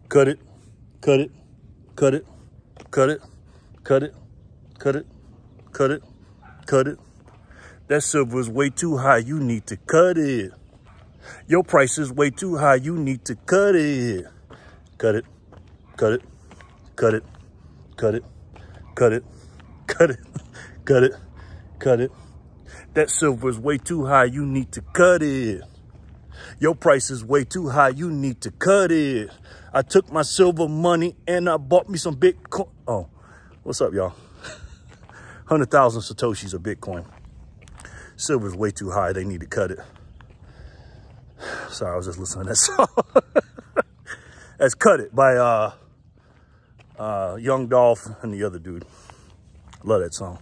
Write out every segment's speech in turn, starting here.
Cut it, cut it, cut it, cut it, cut it, cut it, cut it, cut it. That silver is way too high. You need to cut it. Your price is way too high. You need to cut it. Cut it, cut it, cut it, cut it, cut it, cut it, cut it, cut it. That silver is way too high. You need to cut it. Your price is way too high. You need to cut it. I took my silver money and I bought me some Bitcoin. Oh, what's up, y'all? 100,000 Satoshis of Bitcoin. Silver's way too high. They need to cut it. Sorry, I was just listening to that song. That's Cut It by Young Dolph and the other dude. Love that song.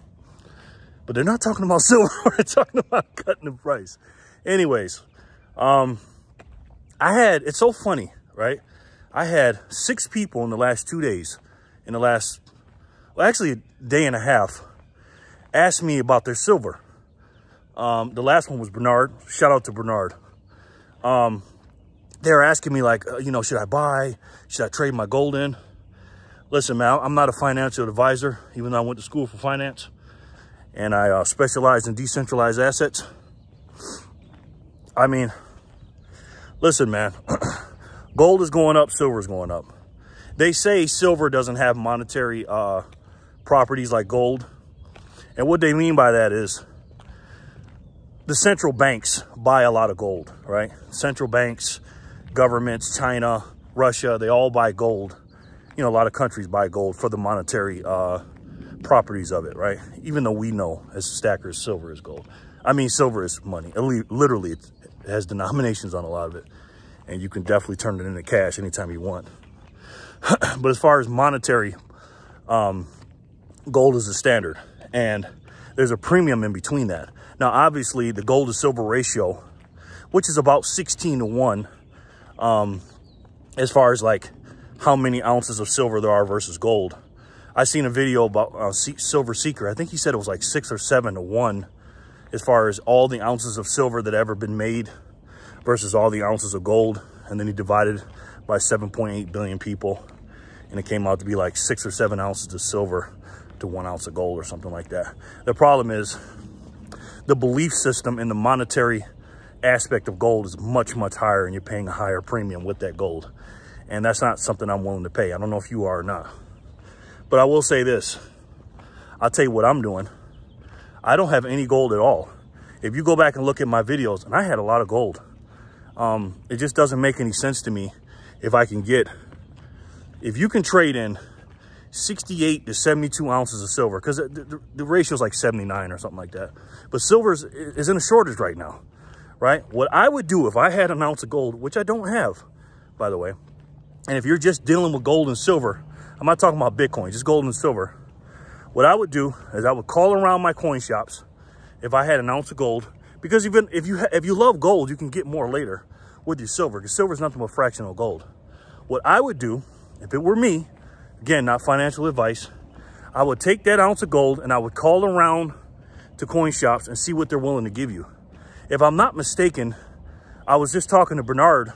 But they're not talking about silver. They're talking about cutting the price. Anyways, it's so funny, right? I had 6 people in the last 2 days, actually a day and a half, ask me about their silver. The last one was Bernard. Shout out to Bernard. They're asking me like, should I buy? Should I trade my gold in? Listen, man, I'm not a financial advisor, even though I went to school for finance. And I specialize in decentralized assets. I mean, listen, man, gold is going up, silver is going up. They say silver doesn't have monetary properties like gold. And what they mean by that is the central banks buy a lot of gold, right? Central banks, governments, China, Russia, they all buy gold. A lot of countries buy gold for the monetary properties of it, right? Even though we know as stackers, silver is gold. I mean, silver is money. Literally, it has denominations on a lot of it. And you can definitely turn it into cash anytime you want. But as far as monetary, gold is the standard. And there's a premium in between that. Now, obviously, the gold to silver ratio, which is about 16 to 1, as far as like how many ounces of silver there are versus gold. I seen a video about Silver Seeker. I think he said it was like 6 or 7 to 1 as far as all the ounces of silver that ever been made versus all the ounces of gold. And then he divided by 7.8 billion people. And it came out to be like 6 or 7 ounces of silver to 1 ounce of gold or something like that. The problem is the belief system in the monetary aspect of gold is much, much higher, and you're paying a higher premium with that gold. And that's not something I'm willing to pay. I don't know if you are or not. But I will say this. I'll tell you what I'm doing. I don't have any gold at all. If you go back and look at my videos, and I had a lot of gold. It just doesn't make any sense to me if you can trade in 68 to 72 ounces of silver, because the ratio is like 79 or something like that. But silver is in a shortage right now, right? What I would do if I had an ounce of gold, which I don't have, by the way, and if you're just dealing with gold and silver, I'm not talking about Bitcoin, just gold and silver. What I would do is I would call around my coin shops if I had an ounce of gold, because even if you love gold, you can get more later with your silver, because silver is nothing but fractional gold. What I would do, if it were me, again, not financial advice, I would take that ounce of gold and I would call around to coin shops and see what they're willing to give you. If I'm not mistaken, I was just talking to Bernard.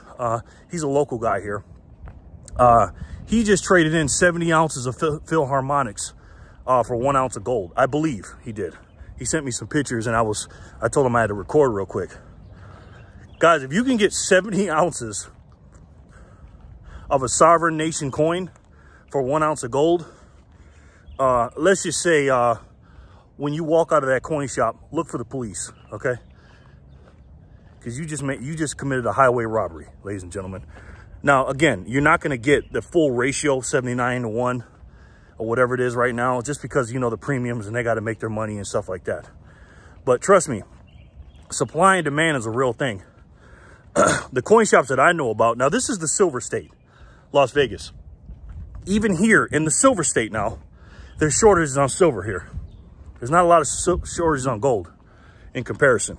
He's a local guy here. He just traded in 70 ounces of Philharmonics for 1 ounce of gold. I believe he did. He sent me some pictures and I told him I had to record real quick. Guys, if you can get 70 ounces of a sovereign nation coin for 1 ounce of gold, let's just say when you walk out of that coin shop, look for the police, okay? Because you just committed a highway robbery, ladies and gentlemen. Now, again, you're not going to get the full ratio, 79 to 1, or whatever it is right now, just because, the premiums and they got to make their money and stuff like that. But trust me, supply and demand is a real thing. The coin shops that I know about, now this is the silver state, Las Vegas. Even here in the silver state now, there's shortages on silver here. There's not a lot of shortages on gold in comparison.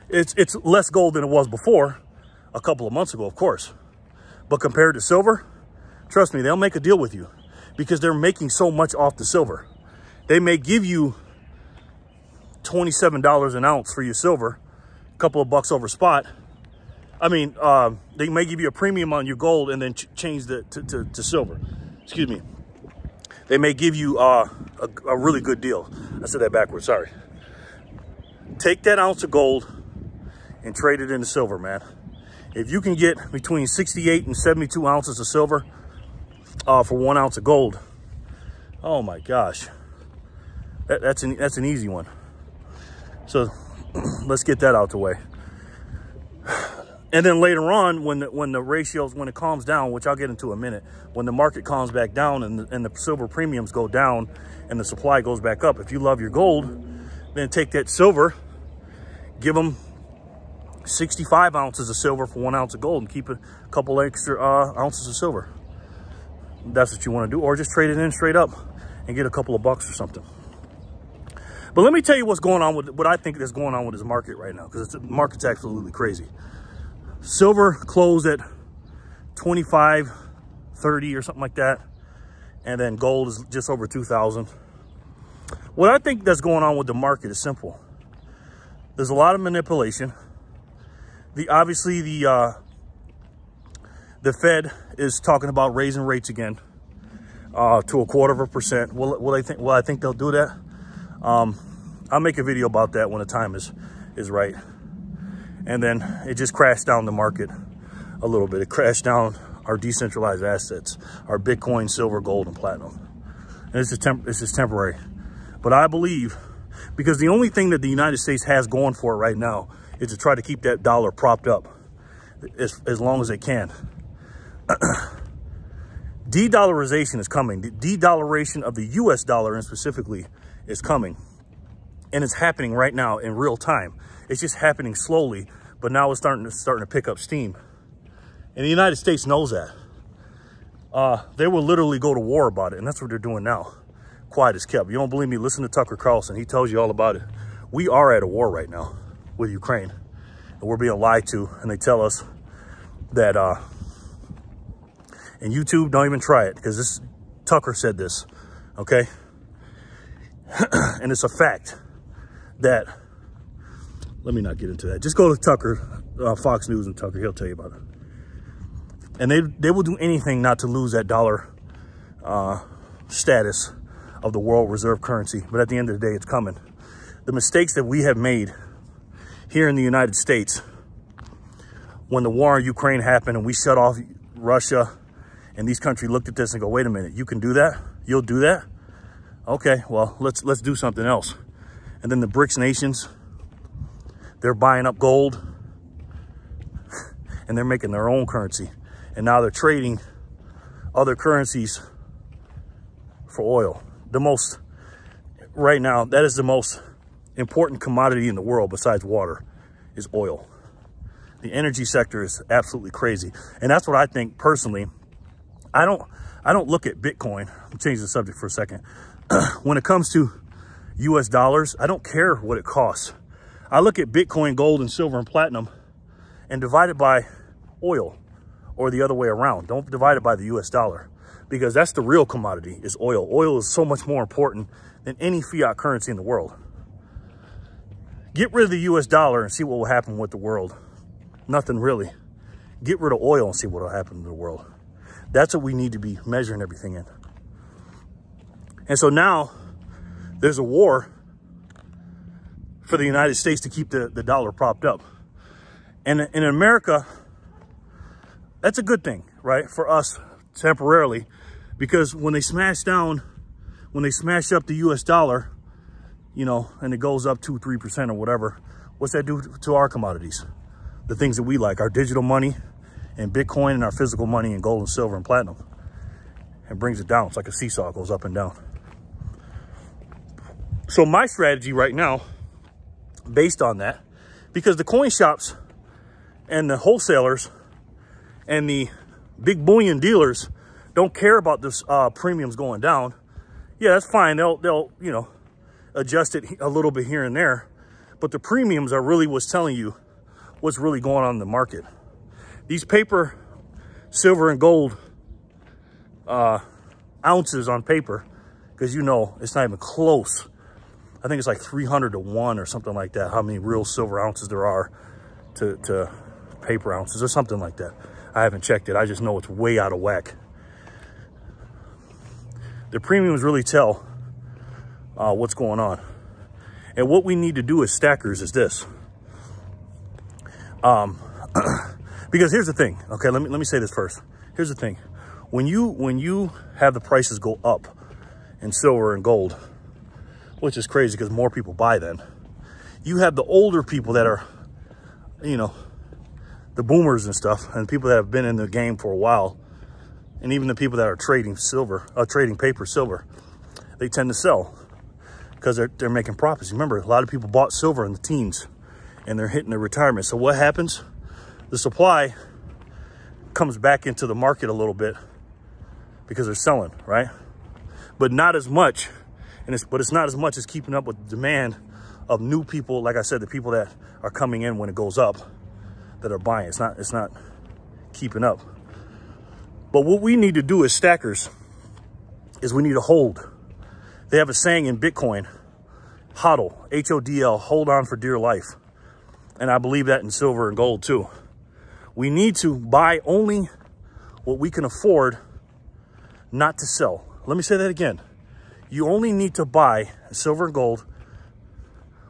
It's less gold than it was before, a couple of months ago, of course. But compared to silver, trust me, they'll make a deal with you because they're making so much off the silver. They may give you $27 an ounce for your silver, a couple of bucks over spot, I mean, they may give you a premium on your gold and then change to silver. Excuse me. They may give you a really good deal. I said that backwards, sorry. Take that ounce of gold and trade it into silver, man. If you can get between 68 and 72 ounces of silver for 1 ounce of gold, oh my gosh, that's an easy one. So let's get that out the way. And then later on, when the ratios, when it calms down, which I'll get into in a minute, when the market calms back down and the silver premiums go down and the supply goes back up, if you love your gold, then take that silver, give them 65 ounces of silver for 1 ounce of gold and keep a couple extra ounces of silver. That's what you want to do, or just trade it in straight up and get a couple of bucks or something. But let me tell you what's going on with what I think is going on with this market right now, because the market's absolutely crazy. Silver closed at 25.30 or something like that, and then gold is just over 2,000. What I think that's going on with the market is simple. There's a lot of manipulation. Obviously the Fed is talking about raising rates again to 0.25%. Will I think they'll do that? I'll make a video about that when the time is right. And then it just crashed down the market a little bit. It crashed down our decentralized assets, our Bitcoin, silver, gold, and platinum. And it's just temporary. But I believe, because the only thing that the United States has going for it right now is to try to keep that dollar propped up as long as they can. De-dollarization is coming. The de-dollarization of the US dollar, and specifically, is coming. And it's happening right now in real time. It's just happening slowly, but now it's starting to pick up steam. And the United States knows that. They will literally go to war about it, and that's what they're doing now. Quiet as kept. You don't believe me? Listen to Tucker Carlson. He tells you all about it. We are at a war right now with Ukraine, and we're being lied to, and they tell us that, and YouTube, don't even try it, because Tucker said this, okay? And it's a fact that, let me not get into that. Just go to Tucker, Fox News and Tucker, he'll tell you about it. And they will do anything not to lose that dollar status of the world reserve currency. But at the end of the day, it's coming. The mistakes that we have made here in the United States, when the war in Ukraine happened and we shut off Russia, and these countries looked at this and go, wait a minute, you can do that? You'll do that? Okay, well, let's do something else. And then the BRICS nations, they're buying up gold and they're making their own currency. And now they're trading other currencies for oil. Right now, that is the most important commodity in the world besides water, is oil. The energy sector is absolutely crazy. And that's what I think personally. I don't look at Bitcoin. I'm changing the subject for a second. When it comes to US dollars, I don't care what it costs. I look at Bitcoin, gold, and silver, and platinum and divide it by oil, or the other way around. Don't divide it by the US dollar, because that's the real commodity, is oil. Oil is so much more important than any fiat currency in the world. Get rid of the US dollar and see what will happen with the world. Nothing really. Get rid of oil and see what will happen to the world. That's what we need to be measuring everything in. And so now there's a war for the United States to keep the dollar propped up. And in America, that's a good thing, right? For us temporarily, because when they smash up the US dollar, you know, and it goes up 2-3% or whatever, what's that do to our commodities? The things that we like, our digital money and Bitcoin, and our physical money and gold and silver and platinum. It brings it down. It's like a seesaw, it goes up and down. So my strategy right now, based on that, because the coin shops and the wholesalers and the big bullion dealers don't care about this premiums going down. Yeah, that's fine. They'll you know, adjust it a little bit here and there, but the premiums are really what's telling you what's really going on in the market. These paper, silver and gold ounces on paper, because you know it's not even close. I think it's like 300 to 1 or something like that, how many real silver ounces there are to paper ounces or something like that. I haven't checked it. I just know it's way out of whack. The premiums really tell what's going on. And what we need to do as stackers is this. Because here's the thing. Okay, let me say this first. Here's the thing. When you have the prices go up in silver and gold, which is crazy because more people buy then, you have the older people that are, you know, the boomers and stuff, and people that have been in the game for a while, and even the people that are trading silver, trading paper silver, they tend to sell because they're making profits. Remember, a lot of people bought silver in the teens and they're hitting their retirement. So what happens? The supply comes back into the market a little bit because they're selling, right? But not as much, but it's not as much as keeping up with the demand of new people. Like I said, the people that are coming in when it goes up, that are buying. It's not keeping up. But what we need to do as stackers is we need to hold. They have a saying in Bitcoin, HODL, H-O-D-L, hold on for dear life. And I believe that in silver and gold too. We need to buy only what we can afford, not to sell. Let me say that again. You only need to buy silver and gold,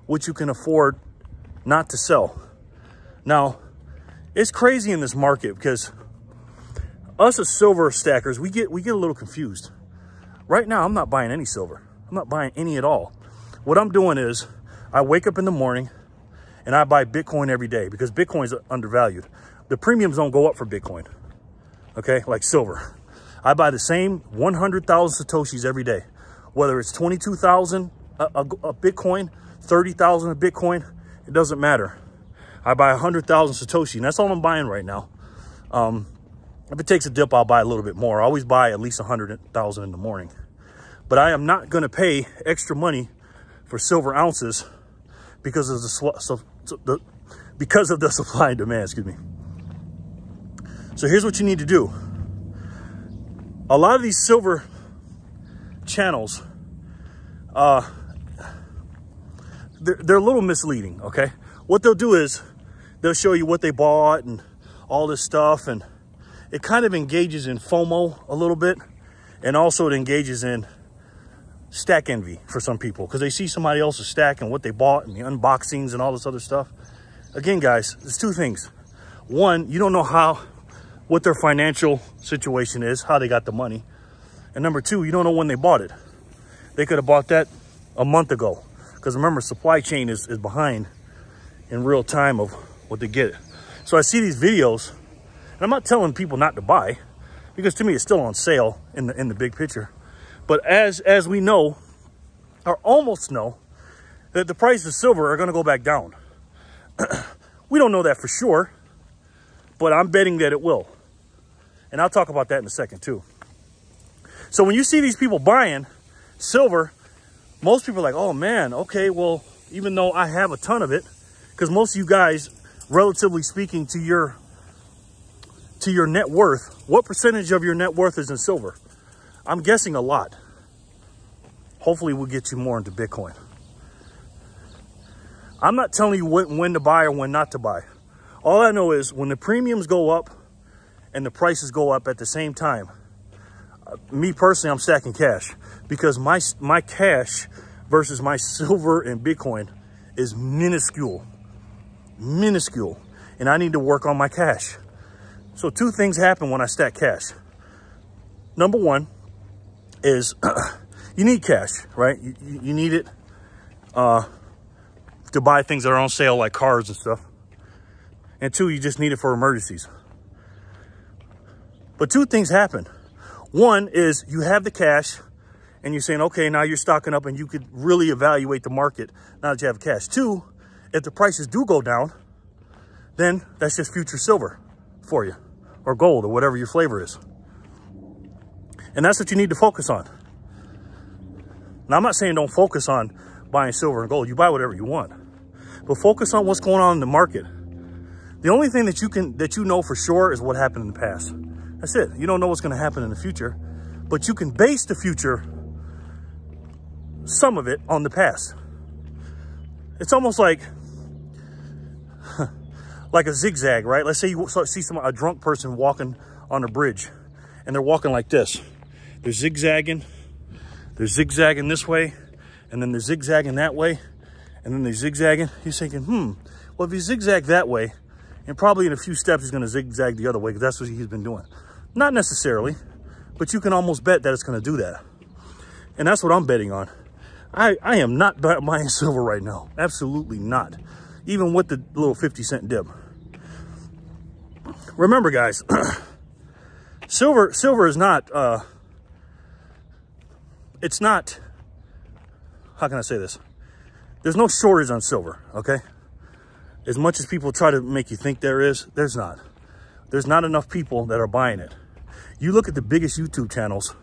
which you can afford not to sell. Now, it's crazy in this market because us as silver stackers, we get a little confused. Right now, I'm not buying any silver. I'm not buying any at all. What I'm doing is I wake up in the morning and I buy Bitcoin every day because Bitcoin is undervalued. The premiums don't go up for Bitcoin, okay, like silver. I buy the same 100,000 Satoshis every day, whether it's 22,000 a Bitcoin, 30,000 a Bitcoin, it doesn't matter. I buy 100,000 Satoshi, and that's all I'm buying right now. If it takes a dip, I'll buy a little bit more. I always buy at least 100,000 in the morning. But I am not going to pay extra money for silver ounces because of the supply and demand, excuse me. So here's what you need to do. A lot of these silver channels, they're a little misleading, okay? What they'll do is they'll show you what they bought and all this stuff, and it kind of engages in FOMO a little bit, and also it engages in stack envy for some people because they see somebody else's stack and what they bought and the unboxings and all this other stuff. Again, guys, there's two things. One, you don't know what their financial situation is, how they got the money. And number two, you don't know when they bought it. They could have bought that a month ago. Because remember, supply chain is behind in real time of what they get. So I see these videos, and I'm not telling people not to buy, because to me it's still on sale in the big picture. But as we know, or almost know, that the price of silver are going to go back down. We don't know that for sure, but I'm betting that it will. And I'll talk about that in a second too. So when you see these people buying silver, most people are like, oh man, okay, well, even though I have a ton of it, because most of you guys, relatively speaking to your net worth, what percentage of your net worth is in silver? I'm guessing a lot. Hopefully we'll get you more into Bitcoin. I'm not telling you when to buy or when not to buy. All I know is when the premiums go up and the prices go up at the same time, me personally, I'm stacking cash because my cash versus my silver and Bitcoin is minuscule, and I need to work on my cash. So two things happen when I stack cash. Number one is you need cash, right? You need it to buy things that are on sale like cars and stuff. And two, you just need it for emergencies. But two things happen. One is you have the cash and you're saying, okay, now you're stocking up and you could really evaluate the market now that you have cash. Two, if the prices do go down, then that's just future silver for you, or gold, or whatever your flavor is. And that's what you need to focus on. Now, I'm not saying don't focus on buying silver and gold. You buy whatever you want, but focus on what's going on in the market. The only thing that you know for sure is what happened in the past. That's it. You don't know what's going to happen in the future, but you can base the future, some of it, on the past. It's almost like like a zigzag, right? Let's say you see a drunk person walking on a bridge, and they're walking like this. They're zigzagging this way, and then they're zigzagging that way, and then they're zigzagging. He's thinking, well, if he zigzag that way, and probably in a few steps, he's gonna zigzag the other way, because that's what he's been doing. Not necessarily, but you can almost bet that it's gonna do that. And that's what I'm betting on. I am not buying silver right now. Absolutely not. Even with the little 50-cent dip. Remember, guys, silver is not, it's not, how can I say this? There's no shortage on silver, okay? As much as people try to make you think there is, there's not. There's not enough people that are buying it. You look at the biggest YouTube channels,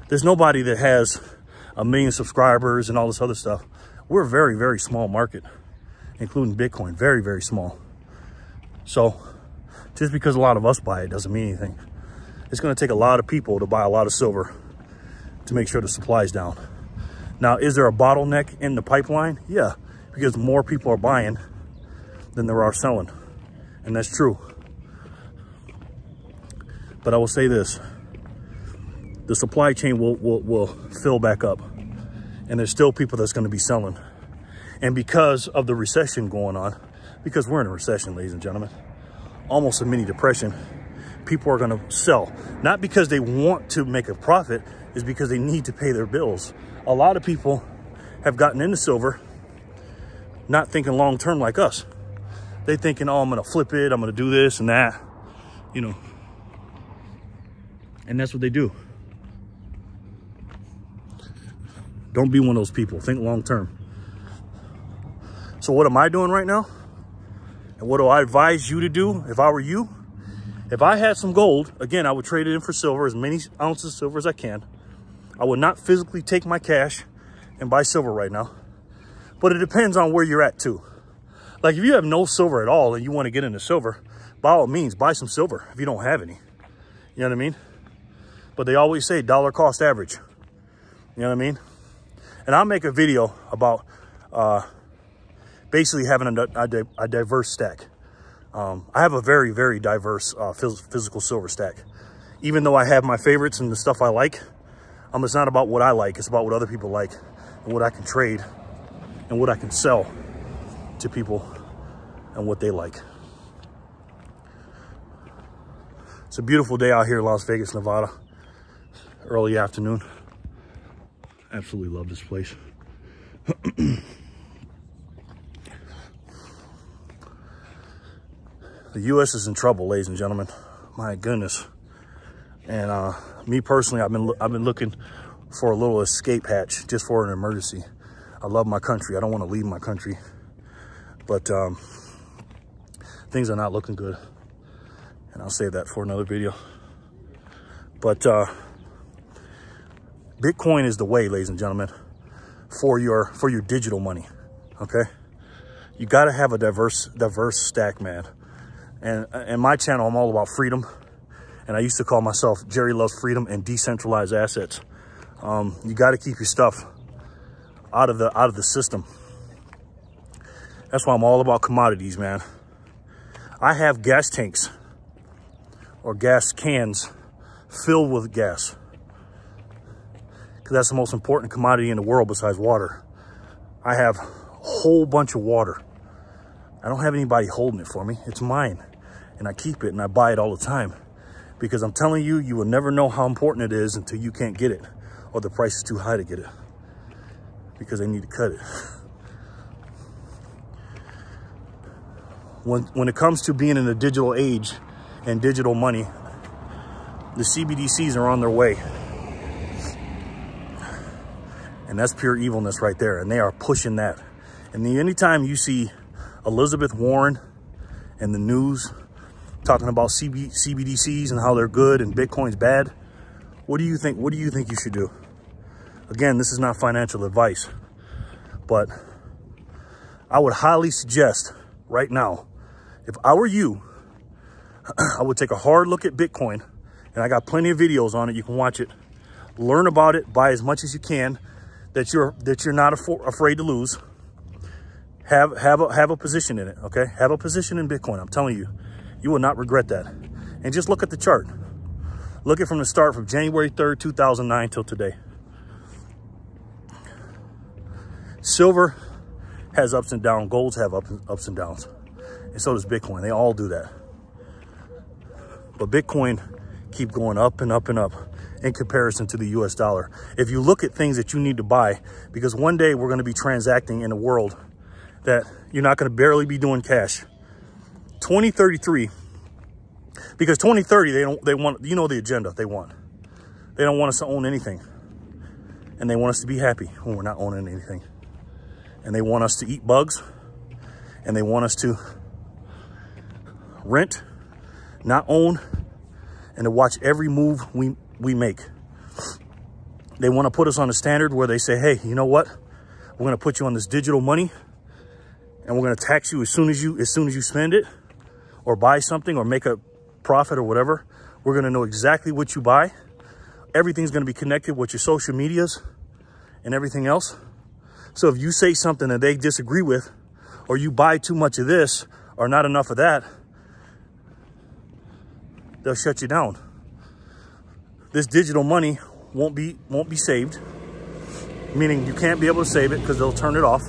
there's nobody that has 1 million subscribers and all this other stuff. We're a very, very small market, including Bitcoin, very, very small. So just because a lot of us buy it doesn't mean anything. It's gonna take a lot of people to buy a lot of silver to make sure the supply's down. Now, is there a bottleneck in the pipeline? Yeah, because more people are buying than there are selling, and that's true. But I will say this, the supply chain will fill back up, and there's still people that's gonna be selling. And because of the recession going on, because we're in a recession, ladies and gentlemen, almost a mini depression, people are gonna sell. Not because they want to make a profit, is because they need to pay their bills. A lot of people have gotten into silver not thinking long-term like us. They thinking, oh, I'm gonna flip it, I'm gonna do this and that, you know. And that's what they do. Don't be one of those people. Think long-term. So what am I doing right now? And what do I advise you to do if I were you? If I had some gold, again, I would trade it in for silver, as many ounces of silver as I can. I would not physically take my cash and buy silver right now. But it depends on where you're at too. Like if you have no silver at all and you want to get into silver, by all means, buy some silver if you don't have any. You know what I mean? But they always say dollar cost average. You know what I mean? And I'll make a video about basically having a diverse stack. I have a very, very diverse physical silver stack. Even though I have my favorites and the stuff I like, it's not about what I like, it's about what other people like and what I can trade and what I can sell to people and what they like. It's a beautiful day out here in Las Vegas, Nevada. Early afternoon. Absolutely love this place. The U.S. is in trouble, ladies and gentlemen. My goodness. And me personally, I've been looking for a little escape hatch just for an emergency. I love my country. I don't want to leave my country, but things are not looking good. And I'll save that for another video. But Bitcoin is the way, ladies and gentlemen, for your digital money. Okay, you got to have a diverse stack, man. And my channel, I'm all about freedom. And I used to call myself Jerry Loves Freedom and Decentralized Assets. You got to keep your stuff out of the system. That's why I'm all about commodities, man. I have gas tanks or gas cans filled with gas, because that's the most important commodity in the world besides water. I have a whole bunch of water. I don't have anybody holding it for me. It's mine, and I keep it and I buy it all the time. Because I'm telling you, you will never know how important it is until you can't get it, or the price is too high to get it, because they need to cut it. When it comes to being in the digital age and digital money, the CBDCs are on their way. And that's pure evilness right there. And they are pushing that. And anytime you see Elizabeth Warren and the news talking about CBDCs and how they're good and Bitcoin's bad, what do you think? What do you think you should do? Again, this is not financial advice, but I would highly suggest right now, if I were you, I would take a hard look at Bitcoin, and I got plenty of videos on it. You can watch it, learn about it, buy as much as you can that you're not afraid to lose, Have a position in it, okay? Have a position in Bitcoin. I'm telling you, you will not regret that. And just look at the chart. Look at from the start from January 3rd, 2009 till today. Silver has ups and downs. Golds have ups and downs. And so does Bitcoin. They all do that. But Bitcoin keep going up and up and up in comparison to the US dollar. If you look at things that you need to buy, because one day we're going to be transacting in a world that you're not going to barely be doing cash. 2033, because 2030, they want, you know, the agenda they want. They don't want us to own anything. And they want us to be happy when we're not owning anything. And they want us to eat bugs. And they want us to rent, not own, and to watch every move we make. They want to put us on a standard where they say, hey, you know what? We're going to put you on this digital money. And we're going to tax you as soon as you spend it or buy something or make a profit or whatever. We're going to know exactly what you buy. Everything's going to be connected with your social medias and everything else. So if you say something that they disagree with, or you buy too much of this or not enough of that, they'll shut you down. This digital money won't be saved, meaning you can't be able to save it because they'll turn it off.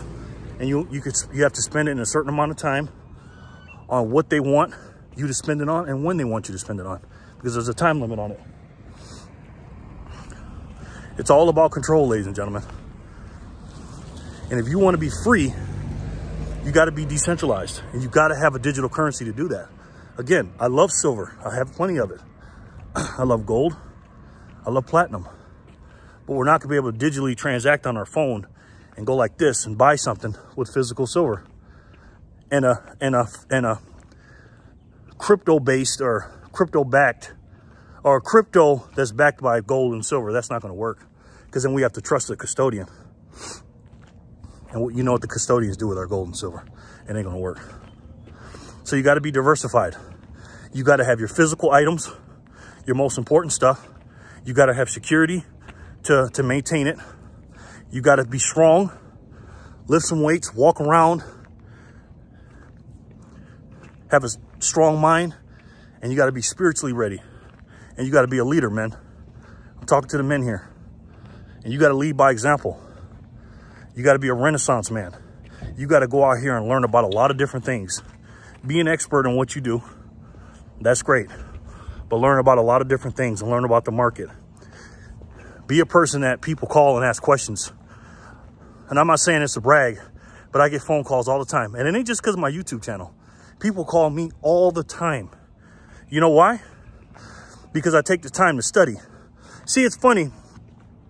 And you have to spend it in a certain amount of time on what they want you to spend it on and when they want you to spend it on, because there's a time limit on it. It's all about control, ladies and gentlemen. And if you want to be free, you got to be decentralized, and you got to have a digital currency to do that. Again, I love silver. I have plenty of it. I love gold. I love platinum. But we're not going to be able to digitally transact on our phone and go like this and buy something with physical silver and a crypto-based or crypto-backed or crypto that's backed by gold and silver. That's not going to work, because then we have to trust the custodian. And you know what the custodians do with our gold and silver. It ain't going to work. So you got to be diversified. You got to have your physical items, your most important stuff. You got to have security to maintain it. You got to be strong, lift some weights, walk around, have a strong mind, and you got to be spiritually ready. And you got to be a leader, man. I'm talking to the men here. And you got to lead by example. You got to be a Renaissance man. You got to go out here and learn about a lot of different things. Be an expert in what you do. That's great. But learn about a lot of different things and learn about the market. Be a person that people call and ask questions. And I'm not saying this to brag, but I get phone calls all the time. And it ain't just because of my YouTube channel. People call me all the time. You know why? Because I take the time to study. See, it's funny.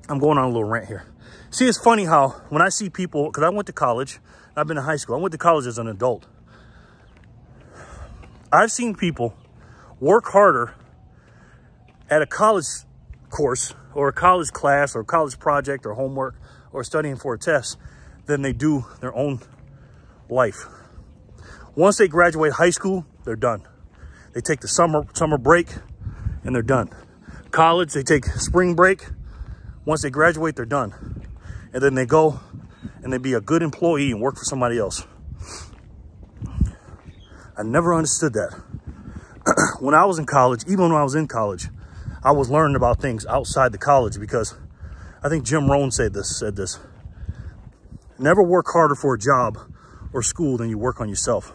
I'm going on a little rant here. See, it's funny how when I see people, because I went to college, I've been to high school. I went to college as an adult. I've seen people work harder at a college course or a college class or a college project or homework or studying for a test than they do their own life. Once they graduate high school, they're done. They take the summer break and they're done. College, they take spring break. Once they graduate, they're done. And then they go and they be a good employee and work for somebody else. I never understood that. When I was in college, even when I was in college, I was learning about things outside the college, because I think Jim Rohn said this. Never work harder for a job or school than you work on yourself.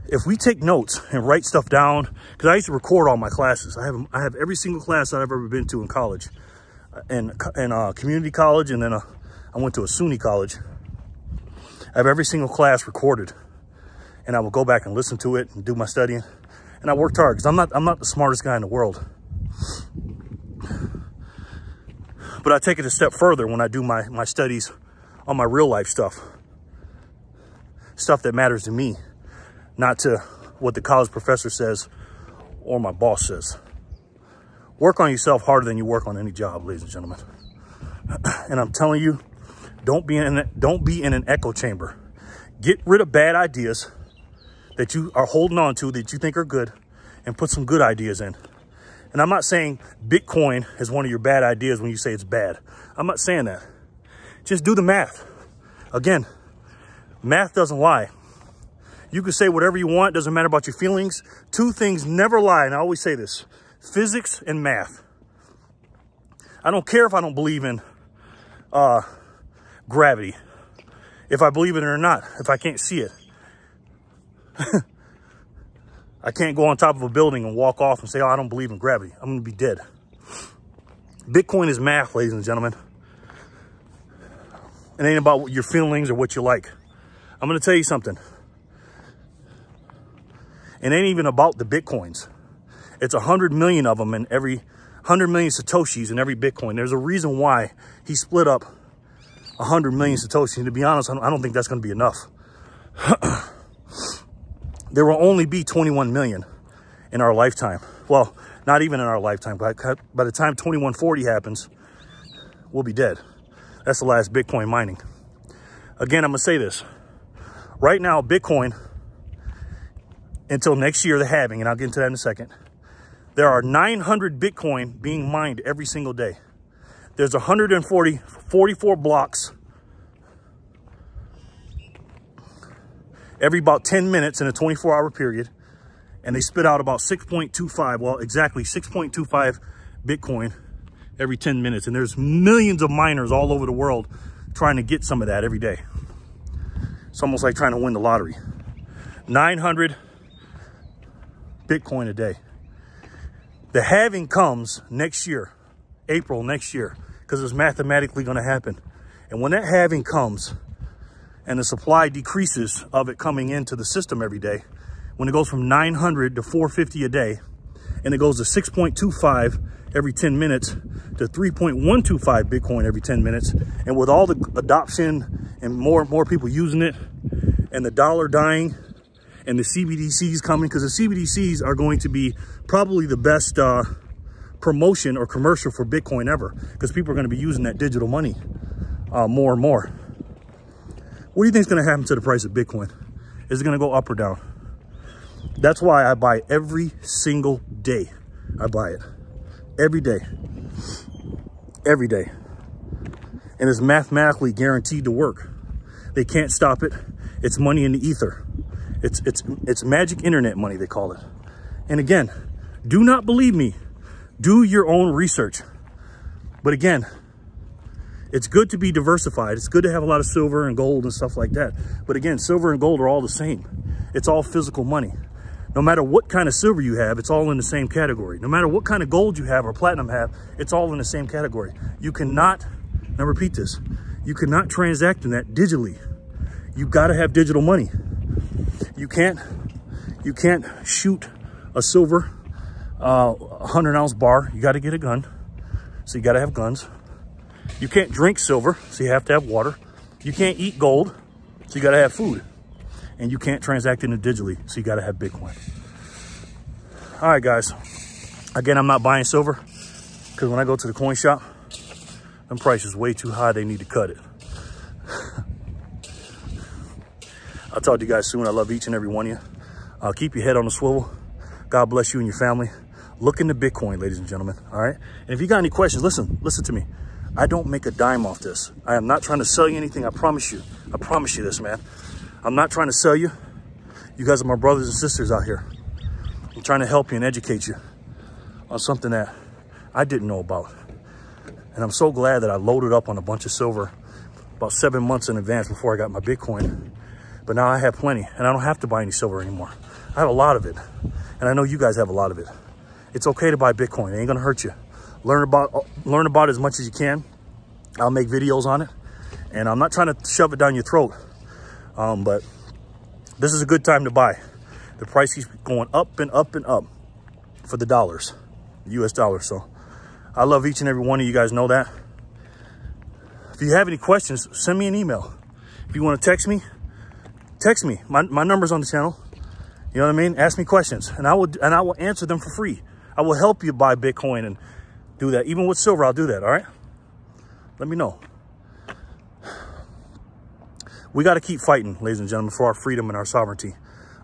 If we take notes and write stuff down, because I used to record all my classes. I have every single class I've ever been to in college, and community college, and then I went to a SUNY college. I have every single class recorded, and I will go back and listen to it and do my studying. And I worked hard, because I'm not the smartest guy in the world. But I take it a step further when I do my studies on my real life stuff. Stuff that matters to me, not to what the college professor says or my boss says. Work on yourself harder than you work on any job, ladies and gentlemen. And I'm telling you, don't be in an echo chamber. Get rid of bad ideas that you are holding on to that you think are good, and put some good ideas in. And I'm not saying Bitcoin is one of your bad ideas when you say it's bad. I'm not saying that. Just do the math. Again, Math doesn't lie. You can say whatever you want. Doesn't matter about your feelings. Two things never lie. And I always say this: physics and math. I don't care if I don't believe in gravity, if I believe in it or not, if I can't see it. I can't go on top of a building and walk off and say, oh, I don't believe in gravity. I'm going to be dead. Bitcoin is math, ladies and gentlemen. It ain't about your feelings or what you like. I'm going to tell you something. It ain't even about the Bitcoins. It's 100 million of them in every 100 million Satoshis in every Bitcoin. There's a reason why he split up 100 million Satoshis. And to be honest, I don't think that's going to be enough. There will only be 21 million in our lifetime. Well, not even in our lifetime. By the time 2140 happens, we'll be dead. That's the last Bitcoin mining. Again, I'm going to say this. Right now, Bitcoin, until next year, the halving, and I'll get into that in a second, there are 900 Bitcoin being mined every single day. There's 44 blocks every about 10 minutes in a 24-hour period, and they spit out about 6.25, well, exactly 6.25 Bitcoin every 10 minutes. And there's millions of miners all over the world trying to get some of that every day. It's almost like trying to win the lottery. 900 Bitcoin a day. The halving comes next year, April next year, because it's mathematically going to happen. And when that halving comes, and the supply decreases of it coming into the system every day, when it goes from 900 to 450 a day, and it goes to 6.25 every 10 minutes to 3.125 Bitcoin every 10 minutes, and with all the adoption and more and more people using it, and the dollar dying, and the CBDCs coming, because the CBDCs are going to be probably the best promotion or commercial for Bitcoin ever, because people are going to be using that digital money more and more. What do you think is going to happen to the price of Bitcoin? Is it going to go up or down? That's why I buy every single day. I buy it every day. Every day. And it's mathematically guaranteed to work. They can't stop it. It's money in the ether. It's magic internet money, they call it. And again, do not believe me. Do your own research. But again, it's good to be diversified. It's good to have a lot of silver and gold and stuff like that. But again, silver and gold are all the same. It's all physical money. No matter what kind of silver you have, it's all in the same category. No matter what kind of gold you have or platinum have, it's all in the same category. You cannot, and I repeat this, you cannot transact in that digitally. You gotta have digital money. You can't shoot a silver 100-ounce bar. You gotta get a gun. So you gotta have guns. You can't drink silver, so you have to have water. You can't eat gold, so you got to have food. And you can't transact in it digitally, so you got to have Bitcoin. All right, guys. Again, I'm not buying silver, because when I go to the coin shop, them prices way too high. They need to cut it. I'll talk to you guys soon. I love each and every one of you. Keep your head on the swivel. God bless you and your family. Look into Bitcoin, ladies and gentlemen. All right? And if you got any questions, listen to me. I don't make a dime off this. I am not trying to sell you anything. I promise you. I promise you this, man. I'm not trying to sell you. You guys are my brothers and sisters out here. I'm trying to help you and educate you on something that I didn't know about. And I'm so glad that I loaded up on a bunch of silver about 7 months in advance before I got my Bitcoin. But now I have plenty, and I don't have to buy any silver anymore. I have a lot of it, and I know you guys have a lot of it. It's okay to buy Bitcoin. It ain't gonna hurt you. Learn about it as much as you can. I'll make videos on it, and I'm not trying to shove it down your throat, but this is a good time to buy. The price keeps going up and up and up for the dollars, US dollars. So I love each and every one of you guys, know that. If you have any questions, send me an email. If you want to text me, text me. My number's on the channel. You know what I mean? Ask me questions, and I will answer them for free. I will help you buy Bitcoin and do that. Even with silver, I'll do that, all right? Let me know. We got to keep fighting, ladies and gentlemen, for our freedom and our sovereignty.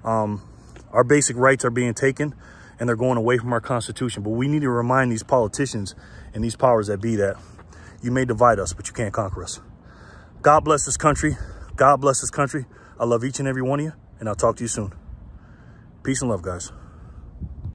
Our basic rights are being taken, and they're going away from our Constitution. But we need to remind these politicians and these powers that be that you may divide us, but you can't conquer us. God bless this country. God bless this country. I love each and every one of you, and I'll talk to you soon. Peace and love, guys.